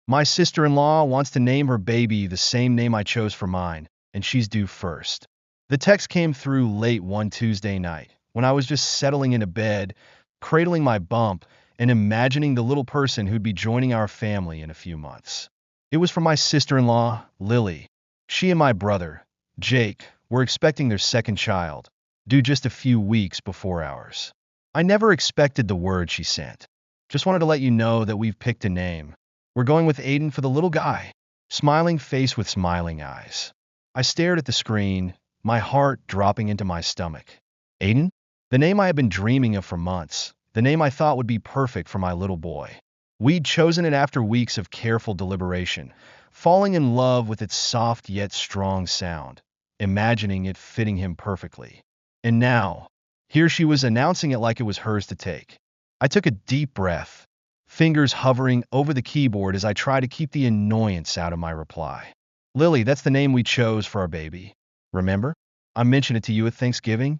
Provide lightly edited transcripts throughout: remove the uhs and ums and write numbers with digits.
My sister-in-law wants to name her baby the same name I chose for mine, and she's due first. The text came through late one Tuesday night, when I was just settling into bed, cradling my bump, and imagining the little person who'd be joining our family in a few months. It was from my sister-in-law, Lily. She and my brother, Jake, were expecting their second child, due just a few weeks before ours. I never expected the word she sent. Just wanted to let you know that we've picked a name. We're going with Aiden for the little guy. Smiling face with smiling eyes. I stared at the screen, my heart dropping into my stomach. Aiden? The name I had been dreaming of for months. The name I thought would be perfect for my little boy. We'd chosen it after weeks of careful deliberation, falling in love with its soft yet strong sound, imagining it fitting him perfectly. And now, here she was announcing it like it was hers to take. I took a deep breath, fingers hovering over the keyboard as I tried to keep the annoyance out of my reply. Lily, that's the name we chose for our baby. Remember? I mentioned it to you at Thanksgiving.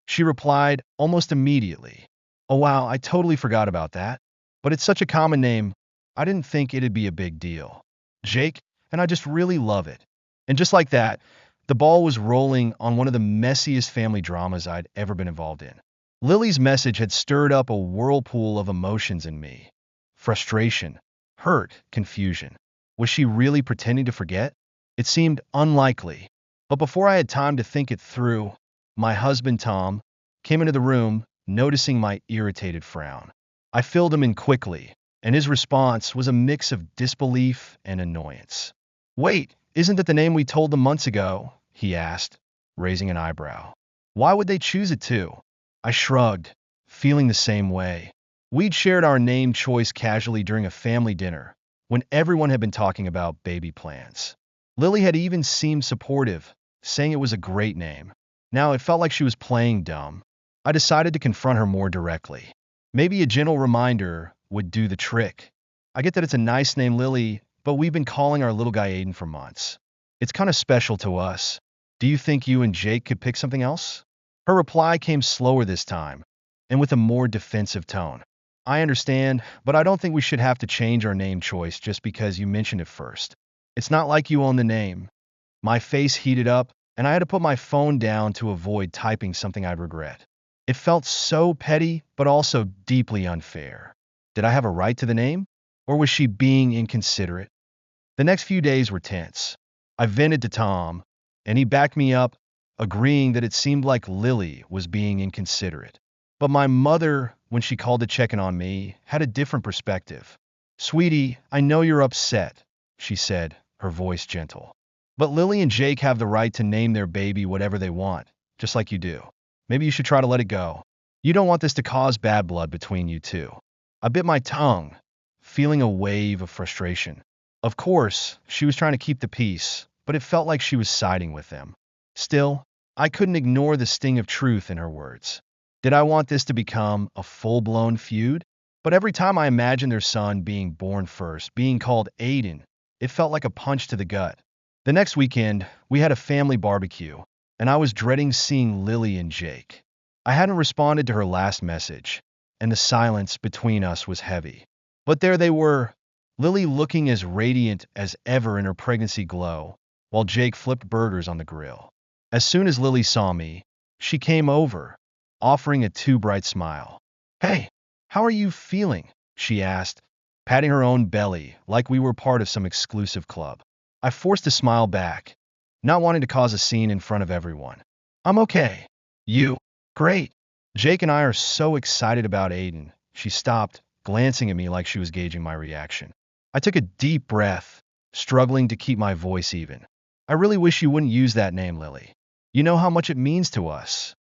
She replied almost immediately. Oh wow, I totally forgot about that. But it's such a common name, I didn't think it'd be a big deal. Jake, and I just really love it. And just like that, the ball was rolling on one of the messiest family dramas I'd ever been involved in. Lily's message had stirred up a whirlpool of emotions in me. Frustration, hurt, confusion. Was she really pretending to forget? It seemed unlikely. But before I had time to think it through, my husband Tom came into the room, noticing my irritated frown. I filled him in quickly, and his response was a mix of disbelief and annoyance. Wait, isn't that the name we told them months ago? He asked, raising an eyebrow. Why would they choose it too? I shrugged, feeling the same way. We'd shared our name choice casually during a family dinner, when everyone had been talking about baby plans. Lily had even seemed supportive, saying it was a great name. Now it felt like she was playing dumb. I decided to confront her more directly. Maybe a gentle reminder would do the trick. I get that it's a nice name, Lily, but we've been calling our little guy Aiden for months. It's kind of special to us. Do you think you and Jake could pick something else? Her reply came slower this time, and with a more defensive tone. I understand, but I don't think we should have to change our name choice just because you mentioned it first. It's not like you own the name. My face heated up, and I had to put my phone down to avoid typing something I'd regret. It felt so petty, but also deeply unfair. Did I have a right to the name? Or was she being inconsiderate? The next few days were tense. I vented to Tom, and he backed me up, agreeing that it seemed like Lily was being inconsiderate. But my mother, when she called to check in on me, had a different perspective. Sweetie, I know you're upset, she said, her voice gentle. But Lily and Jake have the right to name their baby whatever they want, just like you do. Maybe you should try to let it go. You don't want this to cause bad blood between you two. I bit my tongue, feeling a wave of frustration. Of course, she was trying to keep the peace, but it felt like she was siding with them. Still, I couldn't ignore the sting of truth in her words. Did I want this to become a full-blown feud? But every time I imagined their son being born first, being called Aiden, it felt like a punch to the gut. The next weekend, we had a family barbecue, and I was dreading seeing Lily and Jake. I hadn't responded to her last message, and the silence between us was heavy. But there they were, Lily looking as radiant as ever in her pregnancy glow, while Jake flipped burgers on the grill. As soon as Lily saw me, she came over, offering a too bright smile. Hey, how are you feeling? She asked, patting her own belly like we were part of some exclusive club. I forced a smile back, not wanting to cause a scene in front of everyone. I'm okay. You? Great. Jake and I are so excited about Aiden. She stopped, glancing at me like she was gauging my reaction. I took a deep breath, struggling to keep my voice even. I really wish you wouldn't use that name, Lily. You know how much it means to us.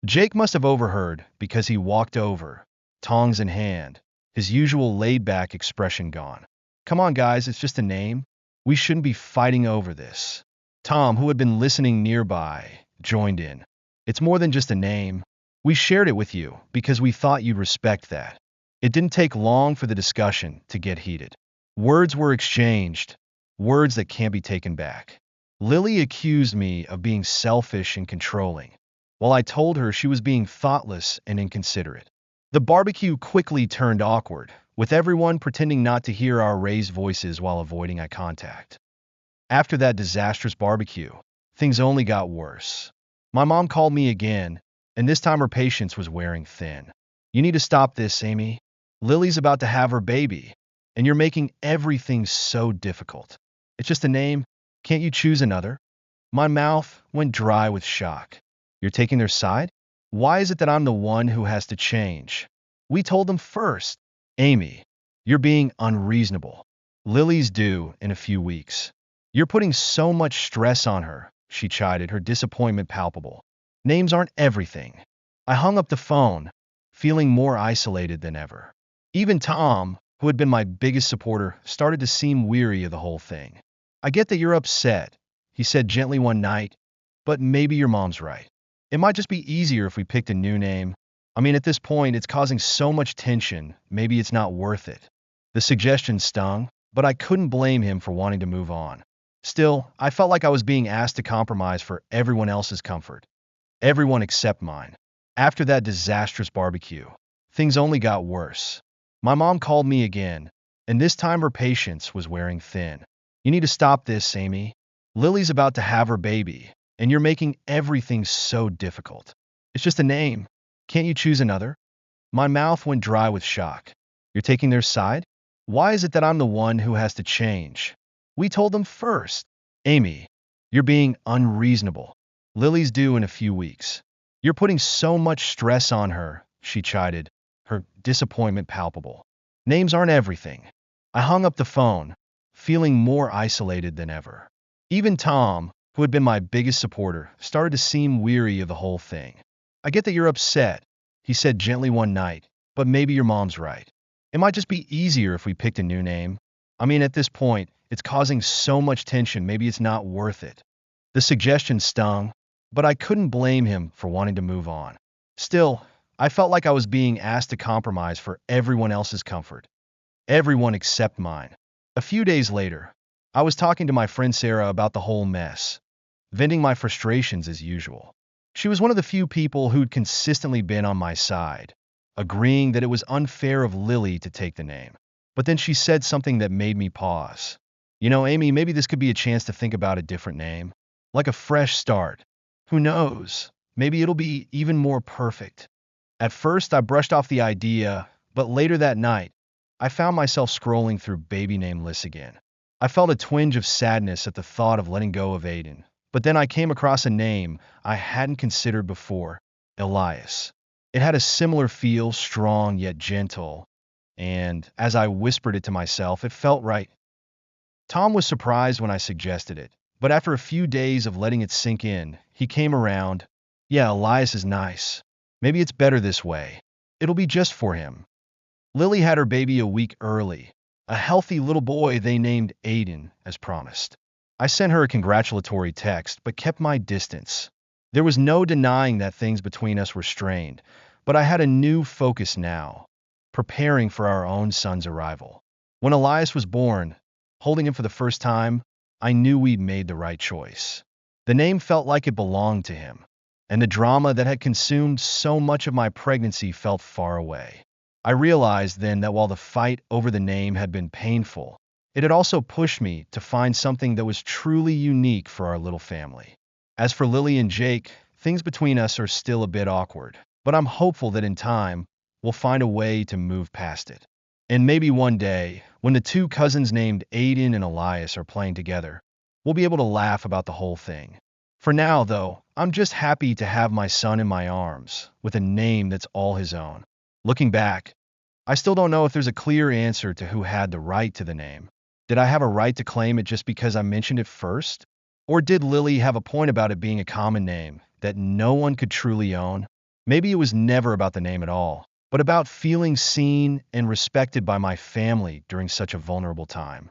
Jake must have overheard because he walked over, tongs in hand, his usual laid-back expression gone. Come on, guys, it's just a name. We shouldn't be fighting over this. Tom, who had been listening nearby, joined in. It's more than just a name. We shared it with you because we thought you'd respect that. It didn't take long for the discussion to get heated. Words were exchanged, words that can't be taken back. Lily accused me of being selfish and controlling, while I told her she was being thoughtless and inconsiderate. The barbecue quickly turned awkward, with everyone pretending not to hear our raised voices while avoiding eye contact. After that disastrous barbecue, things only got worse. My mom called me again, and this time her patience was wearing thin. "You need to stop this, Amy. Lily's about to have her baby, and you're making everything so difficult. It's just a name. Can't you choose another?" My mouth went dry with shock. "You're taking their side? Why is it that I'm the one who has to change? We told them first." "Amy, you're being unreasonable. Lily's due in a few weeks. You're putting so much stress on her," she chided, her disappointment palpable. "Names aren't everything." I hung up the phone, feeling more isolated than ever. Even Tom, who had been my biggest supporter, started to seem weary of the whole thing. "I get that you're upset," he said gently one night, "but maybe your mom's right. It might just be easier if we picked a new name. I mean, at this point, it's causing so much tension, maybe it's not worth it." The suggestion stung, but I couldn't blame him for wanting to move on. Still, I felt like I was being asked to compromise for everyone else's comfort. Everyone except mine. After that disastrous barbecue, things only got worse. My mom called me again, and this time her patience was wearing thin. "You need to stop this, Amy. Lily's about to have her baby, and you're making everything so difficult. It's just a name. Can't you choose another?" My mouth went dry with shock. "You're taking their side? Why is it that I'm the one who has to change? We told them first." "Amy, you're being unreasonable. Lily's due in a few weeks. You're putting so much stress on her," she chided, her disappointment palpable. "Names aren't everything." I hung up the phone, feeling more isolated than ever. Even Tom, who had been my biggest supporter, started to seem weary of the whole thing. "I get that you're upset," he said gently one night, "but maybe your mom's right. It might just be easier if we picked a new name. I mean, at this point, it's causing so much tension, maybe it's not worth it." The suggestion stung, but I couldn't blame him for wanting to move on. Still, I felt like I was being asked to compromise for everyone else's comfort. Everyone except mine. A few days later, I was talking to my friend Sarah about the whole mess, venting my frustrations as usual. She was one of the few people who'd consistently been on my side, agreeing that it was unfair of Lily to take the name. But then she said something that made me pause. "You know, Amy, maybe this could be a chance to think about a different name. Like a fresh start. Who knows? Maybe it'll be even more perfect." At first, I brushed off the idea, but later that night, I found myself scrolling through baby name lists again. I felt a twinge of sadness at the thought of letting go of Aiden, but then I came across a name I hadn't considered before, Elias. It had a similar feel, strong yet gentle, and as I whispered it to myself, it felt right. Tom was surprised when I suggested it, but after a few days of letting it sink in, he came around. "Yeah, Elias is nice. Maybe it's better this way. It'll be just for him." Lily had her baby a week early, a healthy little boy they named Aiden, as promised. I sent her a congratulatory text, but kept my distance. There was no denying that things between us were strained, but I had a new focus now, preparing for our own son's arrival. When Elias was born, holding him for the first time, I knew we'd made the right choice. The name felt like it belonged to him, and the drama that had consumed so much of my pregnancy felt far away. I realized then that while the fight over the name had been painful, it had also pushed me to find something that was truly unique for our little family. As for Lily and Jake, things between us are still a bit awkward, but I'm hopeful that in time, we'll find a way to move past it. And maybe one day, when the two cousins named Aiden and Elias are playing together, we'll be able to laugh about the whole thing. For now, though, I'm just happy to have my son in my arms, with a name that's all his own. Looking back, I still don't know if there's a clear answer to who had the right to the name. Did I have a right to claim it just because I mentioned it first? Or did Lily have a point about it being a common name that no one could truly own? Maybe it was never about the name at all, but about feeling seen and respected by my family during such a vulnerable time.